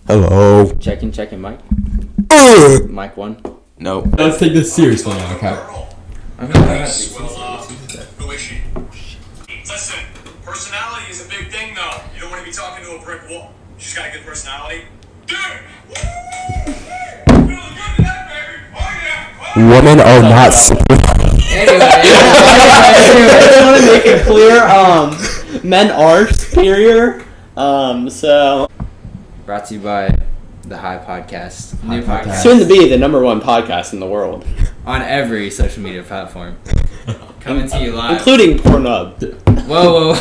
Hello. Checking, mic. Mic 1. No. Let's take this seriously now, okay? Who is she? Listen, personality is a big thing, though. You don't want to be talking to a brick wall. She's got a good personality. Dude! Feeling good today, baby! Oh, yeah! Women are not Anyway, I just want to make it clear, men are superior. So brought to you by the High Podcast. New podcast. Soon to be the #1 podcast in the world. On every social media platform. Coming to you live. Including Pornhub. Whoa.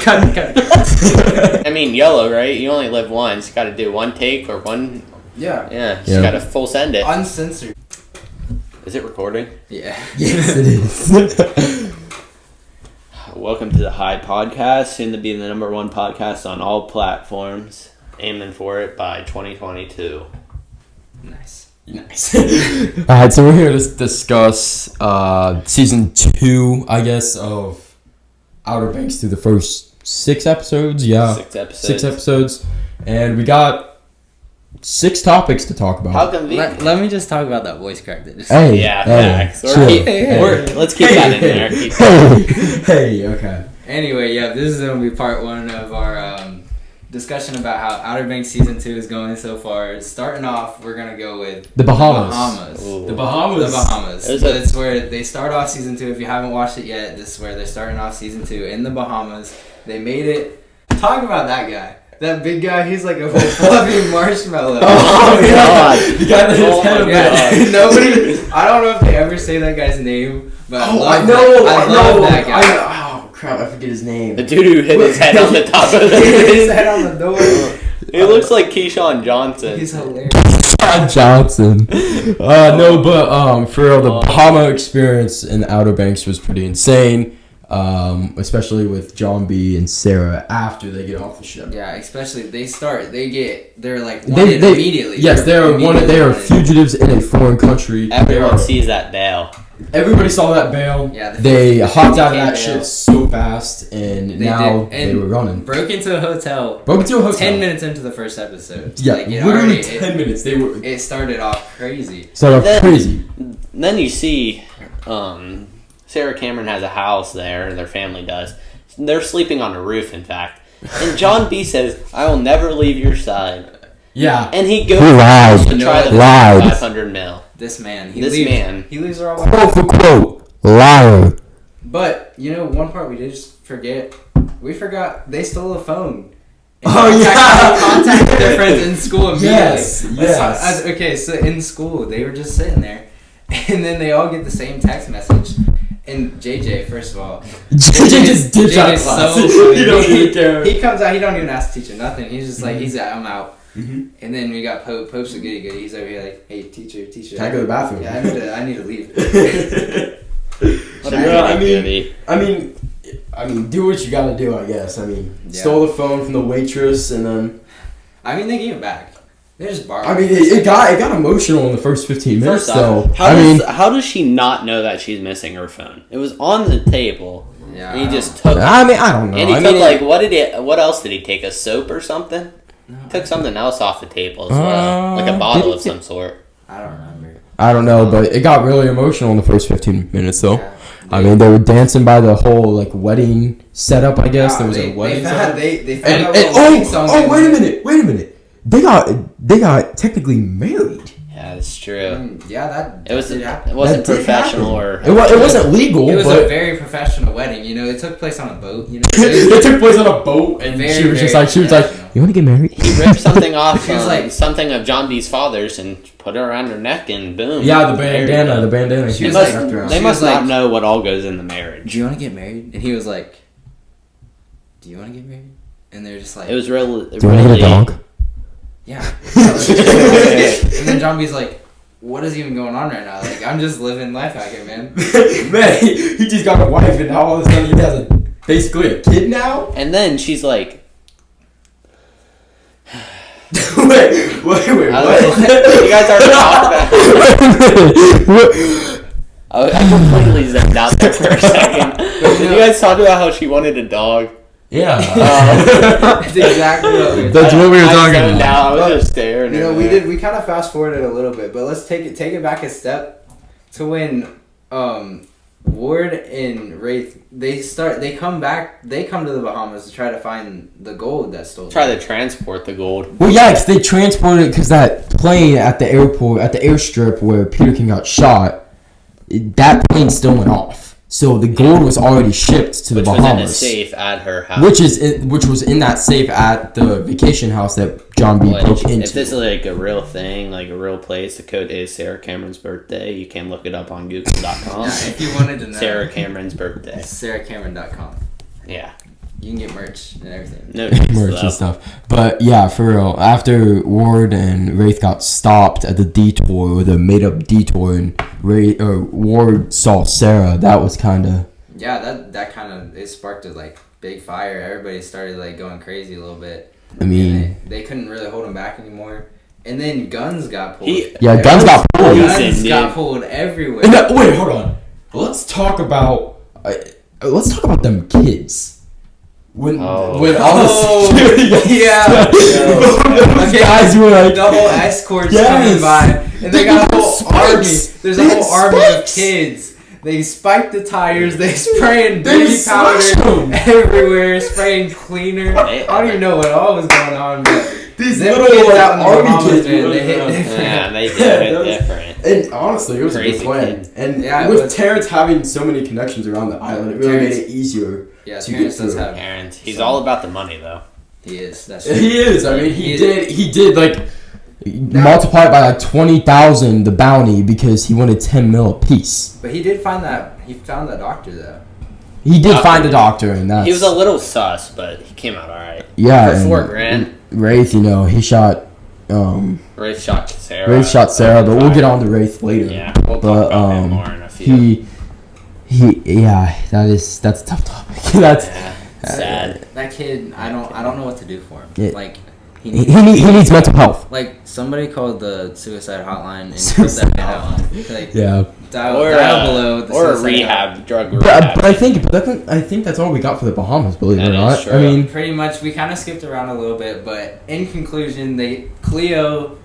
Cut. I mean, YOLO, right? You only live once. You gotta do one take or one... Yeah. You gotta full send it. Uncensored. Is it recording? Yeah. Yes, it is. Welcome to the High Podcast. Soon to be the #1 podcast on all platforms. Aiming for it by 2022. Nice. Alright, so we're here to discuss season 2, I guess, of Outerbanks through the first 6 episodes. Yeah. 6 episodes. 6 episodes. And we got 6 topics to talk about. How convenient. Let me just talk about that voice crack that just... Hey. Yeah, hey, facts. chill. Let's keep that in there. Hey, okay. Anyway, yeah, this is going to be part 1 of our discussion about how Outerbanks season 2 is going so far. Starting off, we're going to go with The Bahamas. The The Bahamas. That's where they start off season 2. If you haven't watched it yet, this is where they're starting off season 2 in the Bahamas. They made it. Talk about that guy. That big guy, he's like a fluffy marshmallow. Oh, God. The guy that his head up there. Nobody, I don't know if they ever say that guy's name, but I love that guy. Oh, crap, I forget his name. The dude who hit his head on the top of His head on the door. He looks like Keyshawn Johnson. He's hilarious. Johnson. No, but for real, the Bahama experience in Outer Banks was pretty insane. Especially with John B and Sarah after they get off the ship. Yeah, especially they're like wanted immediately. Yes, they are fugitives in a foreign country. Everyone sees that bail. Everybody saw that bail. Yeah, they hopped out of that ship so fast, and they were running. Broke into a hotel. 10 minutes into the first episode. Yeah, like, literally 10 minutes. It started off crazy. Then you see, Sarah Cameron has a house there, their family does. They're sleeping on the roof, in fact. And John B says, "I will never leave your side." Yeah. And he goes to try the 500 mil. This man. He leaves her all by quote for quote, liar. But, one part we did just forget. We forgot they stole a phone. Contacted their friends in school immediately. Yes. Okay, so in school, they were just sitting there. And then they all get the same text message. And JJ, first of all, JJ just dips out of class. So funny. He don't even care. He comes out. He don't even ask the teacher nothing. He's just like, I'm out. Mm-hmm. And then we got Pope. Pope's a goody goody. He's over here like, hey, teacher. Can I go to the bathroom? Yeah, I need to leave. I mean, do what you gotta do, I guess. Stole the phone from the waitress, and then... they gave it back. They just borrowed. It got emotional in the first 15 minutes, though. How does she not know that she's missing her phone? It was on the table. Yeah. And he just took it. I don't know. And he took, what else did he take? A soap or something? No. Took something else off the table as well. Like a bottle of some sort. I don't remember. I don't know, but it got really emotional in the first 15 minutes, though. Yeah. They were dancing by the whole, wedding setup, I guess. There was a wedding setup. They found out what wedding song they wait a minute. They got technically married. Yeah, that's true. It wasn't professional or... It wasn't legal, It was a very professional wedding, It took place on a boat, It took place on a boat, and she was like, you want to get married? He ripped something off something of John B's father's and put it around her neck, and boom. Yeah, the bandana. They must not know what all goes in the marriage. Do you want to get married? And he was like, do you want to get married? And they're just like... It was really... Do you want to get a dog? Yeah. And then John B's like, what is even going on right now? I'm just living life out here, man. Man, he just got a wife, and now all of a sudden he has basically a kid now? And then she's like... wait, what? You guys already talked about... I completely zoned out there for a second. Did you guys talk about how she wanted a dog? Yeah. That's exactly what we That's what we were talking zoned about. out. I was just staring. You know, at we it. we kind of fast forwarded a little bit, but let's take it back a step to when Ward and Wraith they come to the Bahamas to try to find the gold that's stolen. Try to transport the gold. Well, yeah, 'cause they transported because that plane at the airport, at the airstrip where Peter King got shot, that plane still went off. So the gold was already shipped to the Which was in a Bahamas, safe at her house. which was in that safe at the vacation house that John B. broke into. If this is like a real thing, like a real place, the code is Sarah Cameron's birthday. You can look it up on Google.com. If you wanted to know, Sarah Cameron's birthday. SarahCameron.com. Yeah. You can get merch and everything. No merch and stuff. But yeah, for real, after Ward and Wraith got stopped at the detour, or the made-up detour, and Ward saw Sarah, that was kind of... Yeah, that kind of, it sparked a like big fire. Everybody started like going crazy a little bit. I mean... And they couldn't really hold him back anymore. And then guns got pulled. Guns got pulled. Guns got pulled everywhere. Wait, hold on. Let's talk about them kids. When all the yeah. okay, guys were like the whole escorts coming by, and they got a whole army. There's a whole army of kids. They spiked the tires. They spraying baby powder everywhere, spraying cleaner. I don't even know what all was going on, but these little kids out in the army Bahamas, kids, man, they hit different. Yeah, they did hit different. And honestly, it was a Crazy good plan. kid. And Yeah, with Terrence having so many connections around the island, it really Terrence- made it easier. Yeah, to Terrence get does through. have. And he's all about the money, though. He is. That's true. He is. I mean, He he did like multiply it by like 20,000 the bounty because he wanted 10 mil a piece. But he did find that. He found that doctor though. He did find a doctor, and that's He was a little sus, but he came out alright. yeah. For and $4,000. Wraith, he shot Wraith shot Sarah. Wraith shot Sarah, but we'll get on to Wraith later. Yeah, we'll But talk about him more in a few. that's a tough topic. That's Sad. That kid, I don't know what to do for him. Yeah. Like he needs mental health. like somebody called the suicide hotline and put Suicide that man on. Like Yeah. dial Or below the or a suicide rehab, drug But rehab. I think that's all we got for the Bahamas, believe it That or is not. true. I mean, hotline. Pretty much we kind of skipped around a little bit, but in conclusion, Cleo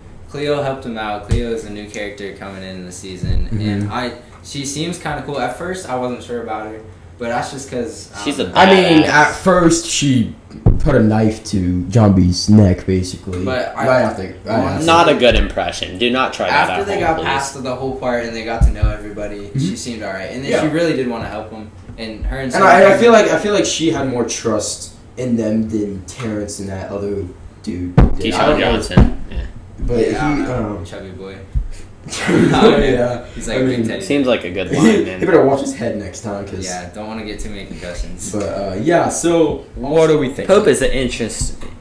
helped him out. Cleo is a new character coming in the season, Mm-hmm. and she seems kind of cool. At first, I wasn't sure about her, but that's just because She's a I mean, badass. at first she put a knife to John B's neck, basically. But right after. Not a good impression. Do not try that after at they home, got please. past the whole part and they got to know everybody, she seemed alright, and then Yeah. she really did want to help him. And her and And I feel like she had more trust in them than Terrence and that other dude. did. I Keyshawn don't know, Johnson. Yeah. But yeah, chubby boy. yeah. He's like I a mean, big teddy. Seems like a good he lineman. better watch his head next time, cause. Yeah, don't want to get too many concussions. But yeah, so what do we think? Pope is an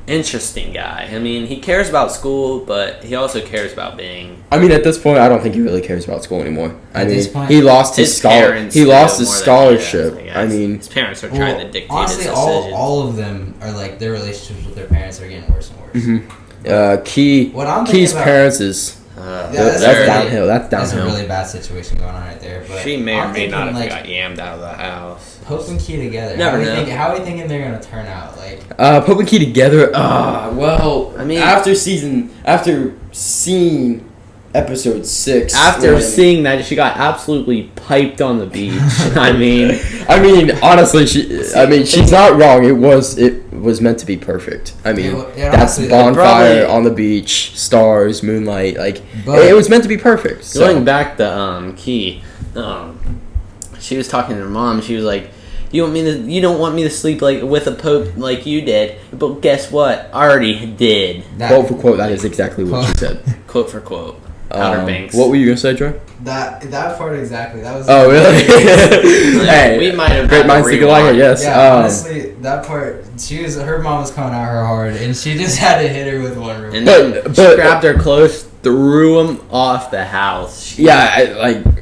interesting guy. I mean, he cares about school, but he also cares about being. I mean, at this point, I don't think he really cares about school anymore. I At mean, this point- he lost his parents He do lost his more than scholarship. he does, I mean, his parents are trying to dictate honestly, his decisions. all of them are like their relationships with their parents are getting worse and worse. Key. What I'm thinking Key's about- parents is that's that's really- downhill. That's That's a downhill. really bad situation going on right there. But She may or I'm may not have thinking, got yammed out of the house. Pope and Key together. Never how know. How are you thinking they're gonna turn out? Like, Pope and Key together. Well, I mean- after seeing episode 6, After when- seeing that, she got absolutely piped on the beach. I mean, honestly, she's not wrong. It was meant to be perfect. I mean, that's honestly, bonfire probably- on the beach, stars, moonlight. Like, But- it was meant to be perfect. So. going back to Key, she was talking to her mom. She was like, "You don't want me to sleep like with a pope like you did, but guess what? I already did." Quote for quote, that is exactly what she said. Quote for quote. Outerbanks. What were you gonna say, Troy? that part exactly. That was. Oh, really? Hey, we might have great had to minds think alike, I rewind. guess. Yeah, honestly, that part. Her mom was coming at her hard, and she just had to hit her with one room. And But- then but- she grabbed her clothes, threw him off the house. Yeah,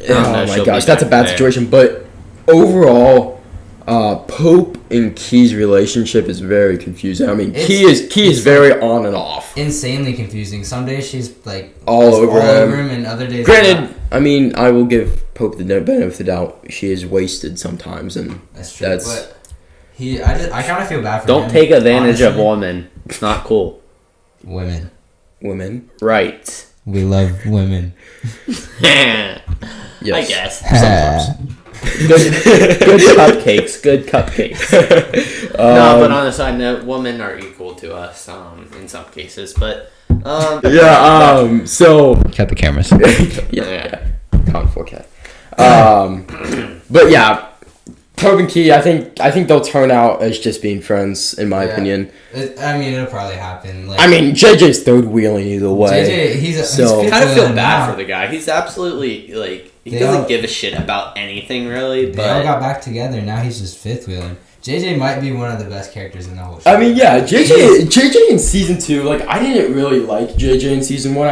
oh know, my she'll gosh, be that's a back bad there. situation. But overall, Pope and Key's relationship is very confusing. I mean, Key is very on and off. Insanely confusing. Some days she's like All over him. and other days. Granted, I mean, I will give Pope the benefit of the doubt. She is wasted sometimes, and that's true. that's- But I kind of feel bad for him. Don't take advantage of honestly. women. It's not cool. Women. Right. We love women. I Yes. guess. Sometimes. Good cupcakes. Good cupcakes. No, but on the side note, women are equal to us in some cases. But Yeah. So. Cut the cameras. Yeah. Count 4K. But yeah. Pope and Key, I think they'll turn out as just being friends, in my opinion. It'll probably happen. Like, I mean, JJ's third wheeling either way. JJ, he's So- I kind of feel fifth-wheeling bad now. for the guy. He's absolutely like he They doesn't all- give a shit about anything really. They all But got back together. Now he's just fifth wheeling. JJ might be one of the best characters in the whole show. I mean, yeah, JJ in season 2, like, I didn't really like JJ in season 1.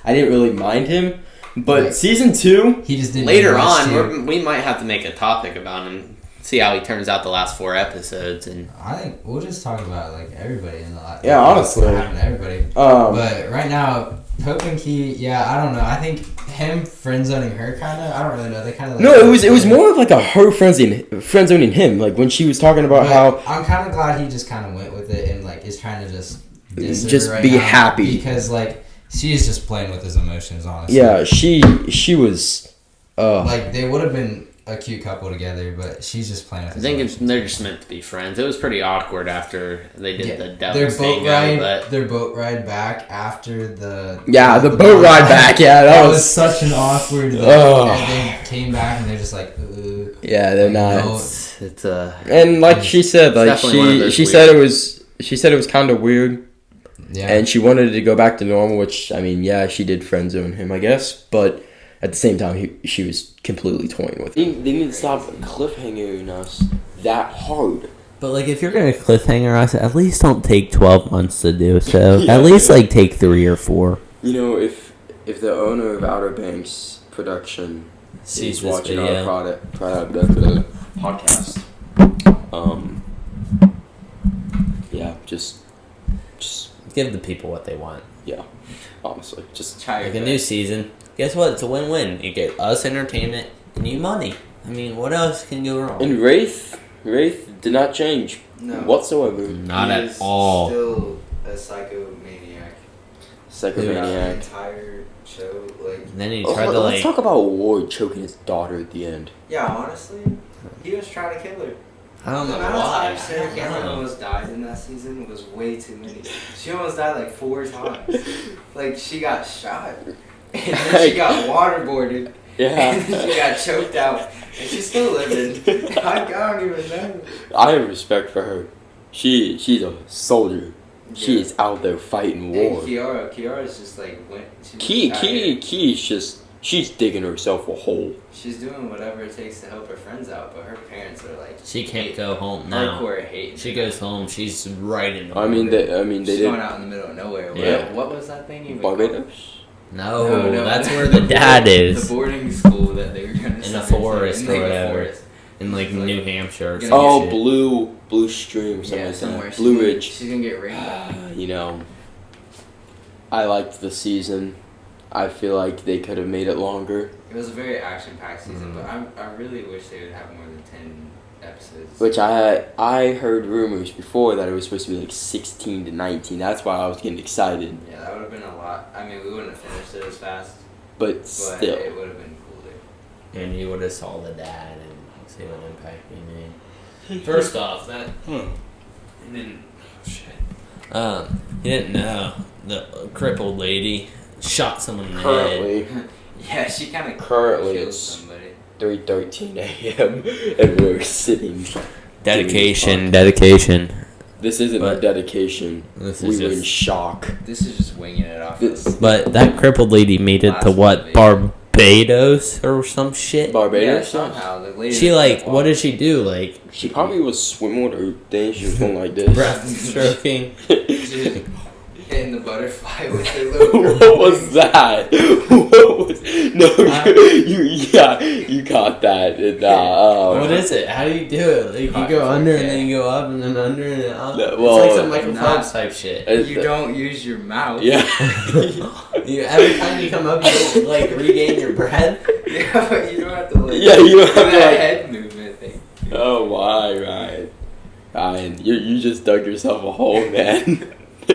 I didn't really mind him. But Right. season 2, He just didn't. later do much to- on, we might have to make a topic about him. See how he turns out the last 4 episodes, and I think we'll just talk about like everybody in the last. Yeah, honestly. what happened to everybody. But right now, Pope and Key, yeah, I don't know. I think him friend zoning her kind of. I don't really know. They kind of. no, it was more of like a her friend zoning him. Like when she was talking about how I'm kind of glad he just kind of went with it and like is trying to just diss her Just right be now happy. because like she's just playing with his emotions. Honestly, yeah, she was Like they would have been a cute couple together, but she's just playing with I his think emotions. they're just meant to be friends. It was pretty awkward after they did the their devil's boat thing, ride. but Their boat ride back after the the boat ride back. Yeah, that that was was such an awkward. Ugh. And they came back and they're just like, ugh. yeah, they're not. No. it's And like she said, like definitely one of those she said it was kind of weird. Yeah. And she wanted to go back to normal, which, I mean, yeah, she did friend zone him, I guess. But at the same time, she was completely toying with him. They need to stop cliffhanging us that hard. But like, if you're gonna cliffhanger us, at least don't take 12 months to do so. Yeah. At least like take 3 or 4. You know, if the owner of Outerbanks production Sees is this watching video. our podcast, yeah, just Give the people what they want. yeah, honestly, just Try Like your a new best. season. Guess what? It's a win-win. You get us entertainment and you money. I mean, what else can go wrong? And Wraith did not change No. whatsoever. Not He at is all. Still a psychomaniac. The Psychomaniac. entire show, like. And then he Oh, tried to let's like. talk about Ward choking his daughter at the end. Yeah, honestly, he was trying to kill her. I don't The know amount of why. times Sarah I Cameron don't know. almost died in that season was way too many. She almost died like 4 times. Like she got shot, and then she got waterboarded, and then she got choked out, and she's still living. I don't even know. I have respect for her. She's a soldier. She Yeah. is out there fighting And war. Kiara's just like went. Key's just she's digging herself a hole. She's doing whatever it takes to help her friends out, but her parents are like. She can't go home now. Hardcore hate. She goes home. She's right in the. I mean they She's did going out in the middle of nowhere. Yeah. What was that thing? Even Barbados. No, No, that's no. where the dad is. The boarding school that they were gonna In send a her to, forest in, or like, a whatever. forest. In like Like, New Hampshire or gonna some Oh, shit. Blue Stream, something Yeah, like somewhere. that. Blue Ridge. She's gonna get raped. You know, I liked the season. I feel like they could have made it longer. It was a very action-packed season, but I really wish they would have more than 10 episodes. Which I heard rumors before that it was supposed to be like 16 to 19. That's why I was getting excited. Yeah, that would have been a lot. I mean, we wouldn't have finished it as fast, But but still. it would have been cooler. And you would have saw the dad and see what impact he made. First off, that he didn't. Oh shit. He didn't know the crippled lady shot someone in the head. Yeah, she kind of Currently killed it's somebody. 3:13 a.m. and we're sitting. Dedication. This isn't But a dedication. This We is were in just. shock. This is just winging it off. This- But that crippled lady made it to what, Barbados or some shit. Yeah, Barbados. somehow the lady. She like, what did she do? Like She probably was swimming with her thing. She was going like this. breaststroking. She hitting the butterfly with her little. What was that? What was? No, you got that. What is it? How do you do it? Like you go under and then you go up and then under and then up. No, It's well, like some Michael not- Phelps type shit. You don't use your mouth. Yeah. You every time you come up, you like regain your breath. Yeah, but you don't have to like. Yeah, you don't do have to, that like- head movement thing. Oh, why, right? Ryan, you just dug yourself a hole, man.